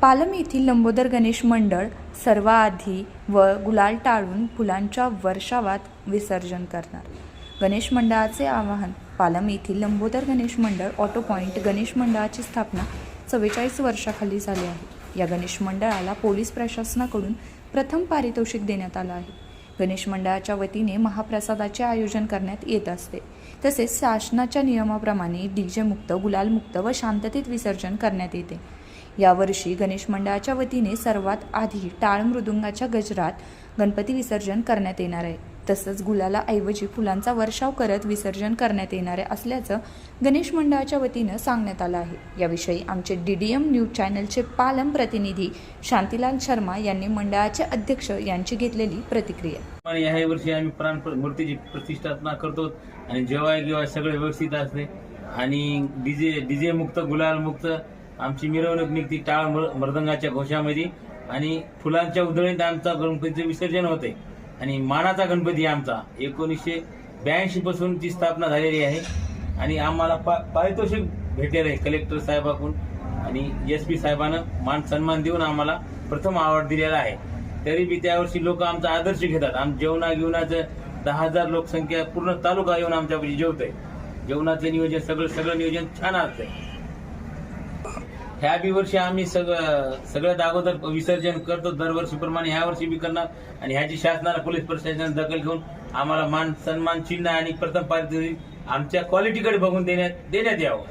पालम येथील लंबोदर गणेश मंडळ सर्वाआधी गुलाल टाळून फुलांच्या वर्षावात विसर्जन करणार। गणेश मंडळाचे आवाहन। पालम येथील लंबोदर गणेश मंडळ ऑटो पॉइंट गणेश मंडळाची स्थापना 44 वर्षाखाली झाली आहे। या गणेश मंडळाला पोलीस प्रशासनाकडून प्रथम पारितोषिक देण्यात आलं आहे। गणेश मंडळाच्या वतीने महाप्रसादाचे आयोजन करण्यात येत असते। तसेच शासनाच्या नियमाप्रमाणे डीजे मुक्त, गुलाल मुक्त व शांततेत विसर्जन करण्यात येते। यावर्षी गणेश मंडळाच्या वतीने सर्वात आधी टाळ मृदुंगाच्या गजरात गणपती विसर्जन करण्यात येणार आहे। तसंच गुलालाऐवजी फुलांचा वर्षाव करत विसर्जन करण्यात येणार असल्याचं गणेश मंडळाच्या वतीनं सांगण्यात आलं आहे। याविषयी आमचे DDM न्यूज चॅनलचे पालम प्रतिनिधी शांतीलाल शर्मा यांनी मंडळाचे अध्यक्ष यांची घेतलेली प्रतिक्रिया। या वर्षी आम्ही प्राण मूर्तीची प्रतिष्ठापना करतो आणि जेव्हा सगळे व्यवस्थित असते आणि डीजे मुक्त, गुलाल मुक्त आमची मिरवणूक निघते टाळ मृदंगाच्या घोषामध्ये आणि फुलांच्या उधळीत आमचा गणपतीचे विसर्जन होते। आणि मानाचा गणपती आमचा 1982 पासून ची स्थापना झालेली आहे आणि आम्हाला पारितोषिक भेटलेलं आहे कलेक्टर साहेबांकडून आणि SP साहेबांना मान सन्मान देऊन आम्हाला प्रथम अवॉर्ड दिलेला आहे। तरी बी त्यावर्षी लोक आमचा आदर्श घेतात। जेवणाचं 10,000 लोकसंख्या पूर्ण तालुका येऊन आमच्यापाशी जेवतोय। जेवणाचं नियोजन सगळं नियोजन छान असतंय। ह्या बी वर्षी आम्ही सगळ्यात अगोदर विसर्जन करतो दरवर्षीप्रमाणे ह्या वर्षी बी करणार आणि ह्याची शासनाला पोलीस प्रशासन दखल घेऊन आम्हाला मान सन्मान चिन्ह आणि प्रथम पारितोषिक आमच्या क्वालिटीकडे बघून देण्यात यावं।